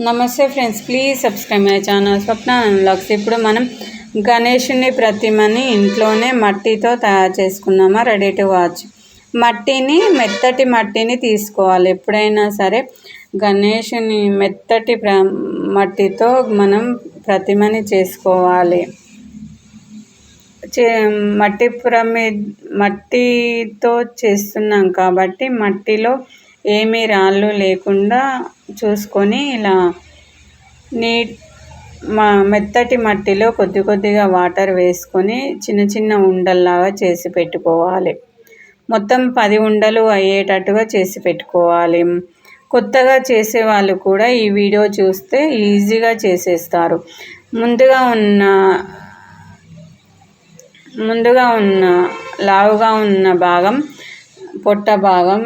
నమస్తే friends, please subscribe my channel Swapna vlogs. ఇప్పుడు మనం గణేషుని ప్రతిమని ఇంట్లోనే మట్టితో తయారు చేసుకున్నామా. Ready to watch. మెత్తటి మట్టిని తీసుకోవాలి. ఎప్పుడైనా సరే గణేషుని మెత్తటి మట్టితో మనం ప్రతిమని చేసుకోవాలి. మట్టితో చేస్తున్నాం కాబట్టి మట్టిలో ఏమీ రాళ్ళు లేకుండా చూసుకొని ఇలా మెత్తటి మట్టిలో కొద్దిగా వాటర్ వేసుకొని చిన్న చిన్న ఉండల్లాగా చేసి పెట్టుకోవాలి. మొత్తం 10 ఉండలు అయ్యేటట్టుగా చేసి పెట్టుకోవాలి. కొత్తగా చేసేవాళ్ళు కూడా ఈ వీడియో చూస్తే ఈజీగా చేసేస్తారు. ముందుగా ఉన్న లావుగా ఉన్న భాగం పొట్ట భాగం,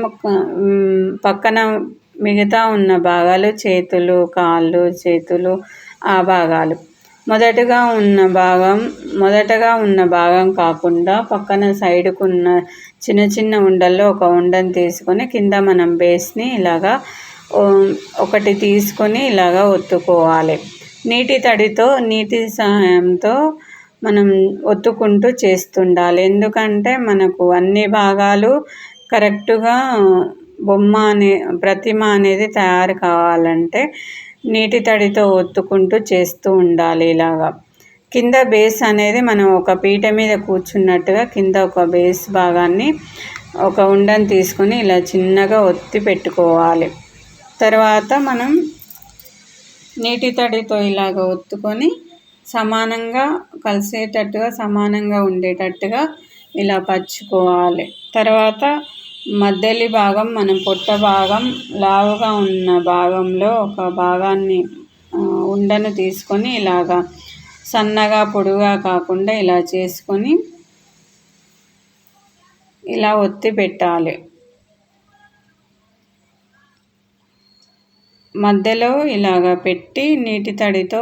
పక్కన మిగతా ఉన్న భాగాలు చేతులు, కాళ్ళు, చేతులు, ఆ భాగాలు. మొదటగా ఉన్న భాగం కాకుండా పక్కన సైడ్కు ఉన్న చిన్న చిన్న ఉండల్లో ఒక ఉండని తీసుకొని కింద మనం బేస్ని ఇలాగా ఒకటి తీసుకొని ఇలాగా ఒత్తుకోవాలి. నీటి సహాయంతో మనం ఒత్తుకుంటూ చేస్తుండాలి. ఎందుకంటే మనకు అన్ని భాగాలు కరెక్టుగా ప్రతిమ అనేది తయారు కావాలంటే నీటి తడితో ఒత్తుకుంటూ చేస్తూ ఉండాలి. ఇలాగా కింద బేస్ అనేది మనం ఒక పీట మీద కూర్చున్నట్టుగా కింద ఒక బేస్ భాగాన్ని ఒక ఉండని తీసుకొని ఇలా చిన్నగా ఒత్తి పెట్టుకోవాలి. తర్వాత మనం నీటి తడితో ఇలాగ ఒత్తుకొని సమానంగా కలిసేటట్టుగా, సమానంగా ఉండేటట్టుగా ఇలా పరుచుకోవాలి. తర్వాత మధ్యలి భాగం, మనం పొట్ట భాగం లావుగా ఉన్న భాగంలో ఒక భాగాన్ని ఉండను తీసుకొని ఇలాగా సన్నగా పొడుగా కాకుండా ఇలా చేసుకొని ఇలా ఒత్తి పెట్టాలి. మధ్యలో ఇలాగ పెట్టి నీటి తడితో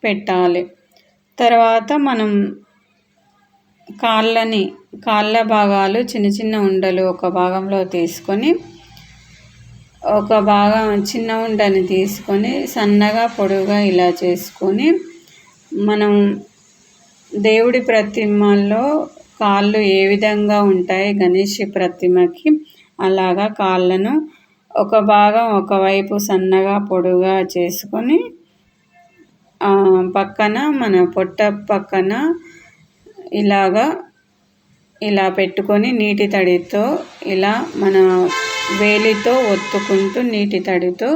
పెట్టాలి. తర్వాత మనం కాళ్ళ భాగాలు చిన్న చిన్న ఉండలు ఒక భాగంలో తీసుకొని ఒక భాగం చిన్న ఉండని తీసుకొని సన్నగా పొడుగా ఇలా చేసుకొని మనం దేవుడి ప్రతిమల్లో కాళ్ళు ఏ విధంగా ఉంటాయి గణేష్ ప్రతిమకి అలాగా కాళ్ళను ఒక భాగం ఒకవైపు సన్నగా పొడుగా చేసుకొని పక్కన మన పొట్ట పక్కన ఇలా పెట్టుకొని నీటి తడితో ఇలా మన వేలితో ఒత్తుకుంటూ నీటి తడితో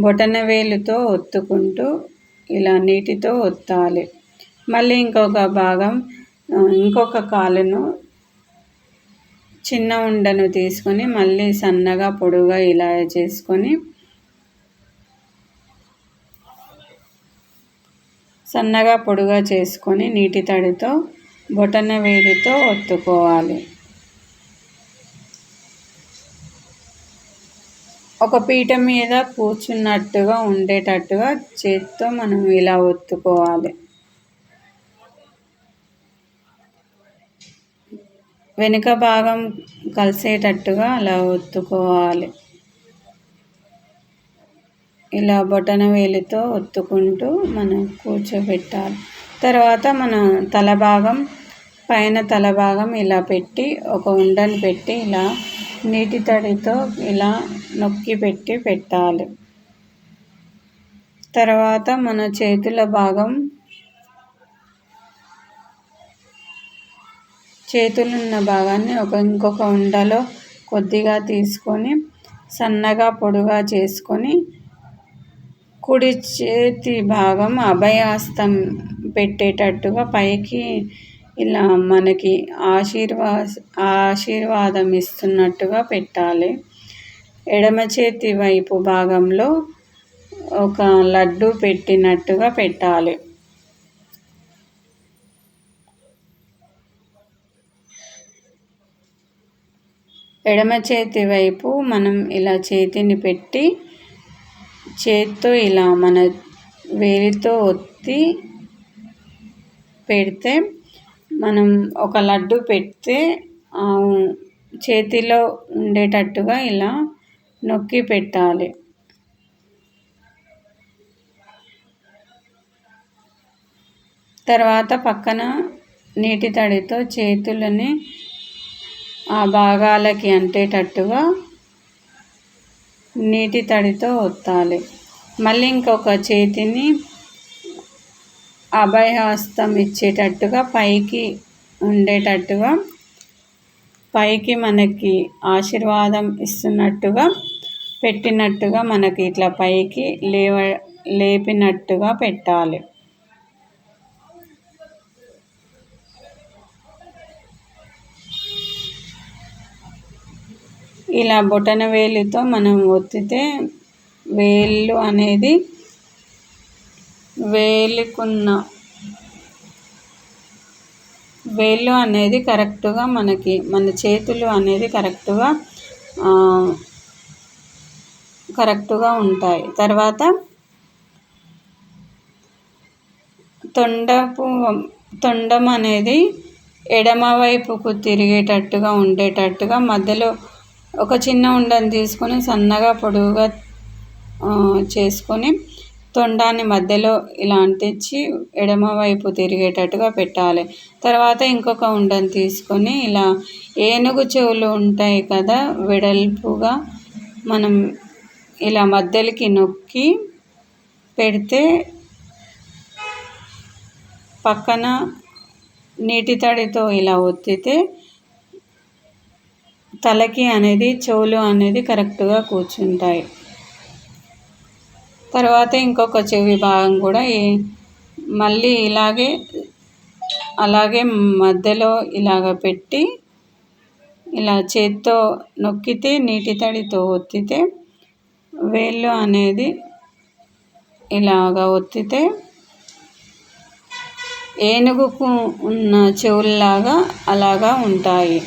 బొటన వేలుతో ఒత్తుకుంటూ ఇలా నీటితో ఒత్తాలి. మళ్ళీ ఇంకొక కాలును చిన్న ఉండను తీసుకొని మళ్ళీ సన్నగా పొడుగా ఇలా చేసుకొని నీటి తడితో బొటన వేలితో ఒత్తుకోవాలి. ఒక పీట మీద కూర్చున్నట్టుగా ఉండేటట్టుగా చేతితో మనం ఇలా ఒత్తుకోవాలి. వెనుక భాగం కలిసేటట్టుగా అలా ఒత్తుకోవాలి. ఇలా బొటన వేలితో ఒత్తుకుంటూ మనం కూర్చోబెట్టాలి. తర్వాత మనం పైన తల భాగం ఇలా పెట్టి ఒక ఉండని పెట్టి ఇలా నీటి తడితో ఇలా నొక్కి పెట్టాలి. తర్వాత మన చేతులున్న భాగాన్ని ఇంకొక ఉండలో కొద్దిగా తీసుకొని సన్నగా పొడుగా చేసుకొని కుడి చేతి భాగం అభయహస్తం పెట్టేటట్టుగా పైకి ఇలా మనకి ఆశీర్వాదం ఇస్తున్నట్టుగా పెట్టాలి. ఎడమ చేతి వైపు భాగంలో ఒక లడ్డు పెట్టినట్టుగా పెట్టాలి. ఎడమ చేతి వైపు మనం ఇలా చేతిని పెట్టి చేత్తో ఇలా మన వేలితో ఒత్తి పెడితే మనం ఒక లడ్డు పెడితే చేతిలో ఉండేటట్టుగా ఇలా నొక్కి పెట్టాలి. తర్వాత పక్కన నీటి తడితో చేతులని ఆ భాగాలకి అంటేటట్టుగా నీటి తడితో ఒత్తాలి. మళ్ళీ ఇంకొక చేతిని అభయహస్తం ఇచ్చేటట్టుగా పైకి ఉండేటట్టుగా, పైకి మనకి ఆశీర్వాదం ఇస్తున్నట్టుగా పెట్టినట్టుగా, మనకి ఇట్లా పైకి లేపినట్టుగా పెట్టాలి. ఇలా బొటన వేలితో మనం ఒత్తితే వేళ్ళు అనేది వేళ్ళు అనేది కరెక్ట్గా మన చేతులు అనేది కరెక్ట్గా ఉంటాయి. తర్వాత తొండం అనేది ఎడమ వైపుకు తిరిగేటట్టుగా ఉండేటట్టుగా మధ్యలో ఒక చిన్న ఉండని తీసుకొని సన్నగా పొడవుగా చేసుకొని తొండాన్ని మధ్యలో ఇలా అంటించి ఎడమ వైపు తిరిగేటట్టుగా పెట్టాలి. తర్వాత ఇంకొక ఉండని తీసుకొని ఇలా ఏనుగు చెవులు ఉంటాయి కదా, వెడల్పుగా మనం ఇలా మధ్యలోకి నొక్కి పెడితే పక్కన నీటి తడితో ఇలా ఒత్తితే తలకి అనేది చెవులు అనేది కరెక్ట్గా కూర్చుంటాయి. తర్వాత ఇంకొక చెవి భాగం కూడా మళ్ళీ అలాగే మధ్యలో ఇలాగ పెట్టి ఇలా చేత్తో నొక్కితే నీటి తడితో ఒత్తితే వేళ్ళు అనేది ఇలాగ ఒత్తితే ఏనుగుకు ఉన్న చెవుల్లాగా అలాగా ఉంటాయి.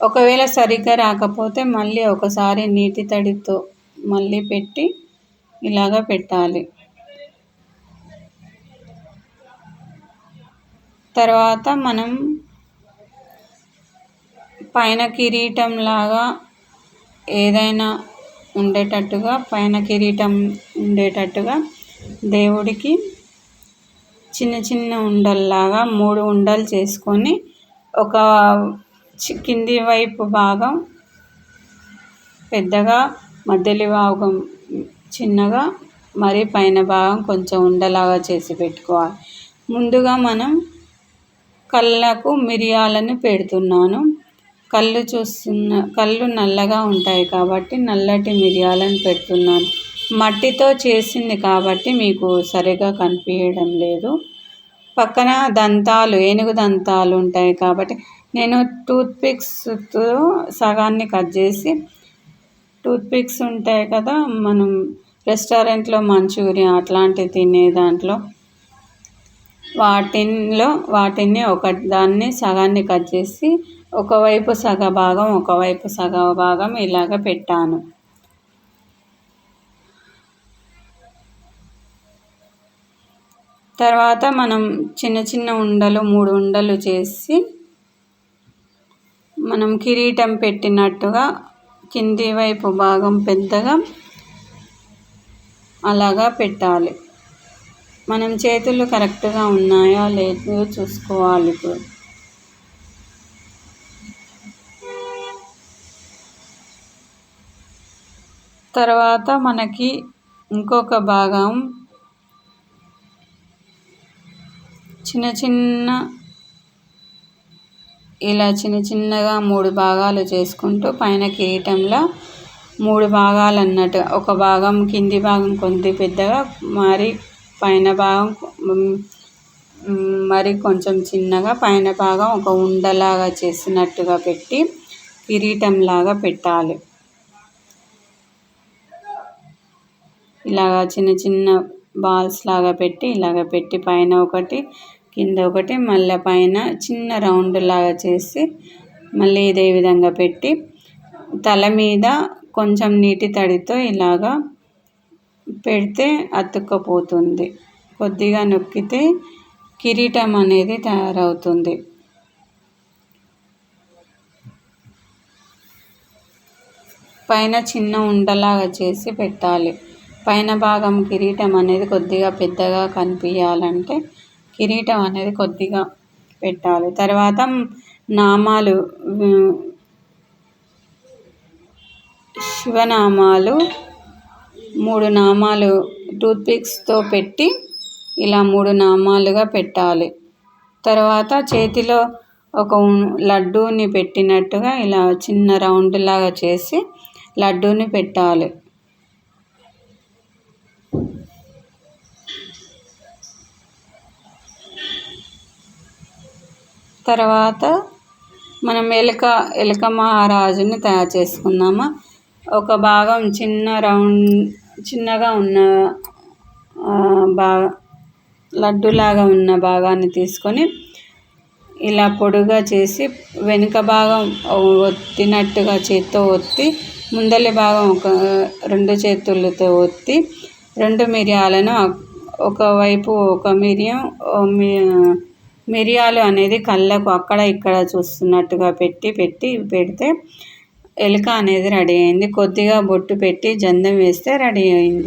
ఒకవేళ సరిగ్గా రాకపోతే మళ్ళీ ఒకసారి నీటి తడితో మళ్ళీ పెట్టి ఇలాగ పెట్టాలి. తర్వాత మనం పైన కిరీటం లాగా ఏదైనా ఉండేటట్టుగా దేవుడికి చిన్న చిన్న ఉండల్లాగా 3 ఉండలు చేసుకొని ఒక కింది వైపు భాగం పెద్దగా, మధ్యలో భాగం చిన్నగా, మరి పైన భాగం కొంచెం ఉండలాగా చేసి పెట్టుకోవాలి. ముందుగా మనం కళ్ళకు మిరియాలను పెడుతున్నాను. కళ్ళు నల్లగా ఉంటాయి కాబట్టి నల్లటి మిరియాలను పెడుతున్నాను. మట్టితో చేసింది కాబట్టి మీకు సరిగా కనిపించడం లేదు. పక్కన ఏనుగు దంతాలు ఉంటాయి కాబట్టి నేను టూత్పిక్స్తో సగాన్ని కట్ చేసి, టూత్పిక్స్ ఉంటాయి కదా మనం రెస్టారెంట్లో మంచూరియా అట్లాంటివి తినే దాంట్లో వాటిని దాన్ని సగాన్ని కట్ చేసి ఒకవైపు సగ భాగం ఇలాగ పెట్టాను. తర్వాత మనం చిన్న చిన్న ఉండలు 3 ఉండలు చేసి మనం కిరీటం పెట్టినట్టుగా కింది వైపు భాగం పెద్దగా అలాగా పెట్టాలి. మనం చేతులు కరెక్ట్గా ఉన్నాయా లేదో చూసుకోవాలి. ఇప్పుడు తర్వాత మనకి ఇంకొక భాగం చిన్న చిన్నగా 3 భాగాలు చేసుకుంటూ పైన కిరీటంలో 3 భాగాలు అన్నట్టు, ఒక భాగం కింది భాగం కొద్ది పెద్దగా, మరి పైన భాగం మరి కొంచెం చిన్నగా, పైన భాగం ఒక ఉండలాగా చేసినట్టుగా పెట్టి కిరీటంలాగా పెట్టాలి. ఇలాగా చిన్న చిన్న బాల్స్ లాగా పెట్టి పైన ఒకటి కింద ఒకటి మళ్ళీ పైన చిన్న రౌండ్ లాగా చేసి మళ్ళీ ఇదే విధంగా పెట్టి తల మీద కొంచెం నీటి తడితో ఇలాగా పెడితే అతుక్కపోతుంది. కొద్దిగా నొక్కితే కిరీటం అనేది పైన చిన్న ఉండలాగా చేసి పెట్టాలి. పైన భాగం కిరీటం అనేది కొద్దిగా పెద్దగా కనిపించాలంటే కిరీటం అనేది కొద్దిగా పెట్టాలి. తర్వాత నామాలు, శివనామాలు 3 నామాలు టూత్పిక్స్తో పెట్టి ఇలా 3 నామాలుగా పెట్టాలి. తర్వాత చేతిలో ఒక లడ్డూని పెట్టినట్టుగా ఇలా చిన్న రౌండ్ లాగా చేసి లడ్డూని పెట్టాలి. తర్వాత మనం ఎలుక మహారాజుని తయారు చేసుకుందామా. ఒక భాగం చిన్నగా ఉన్న లడ్డులాగా ఉన్న భాగాన్ని తీసుకొని ఇలా పొడుగా చేసి వెనుక భాగం ఒత్తినట్టుగా చేత్తో ఒత్తి ముందలి భాగం 2 చేతులతో ఒత్తి 2 మిరియాలను ఒకవైపు ఒక మిరియాలు అనేది కళ్ళకు అక్కడ ఇక్కడ చూస్తున్నట్టుగా పెడితే ఎలుక అనేది రెడీ అయింది. కొద్దిగా బొట్టు పెట్టి జందం వేస్తే రెడీ అయింది.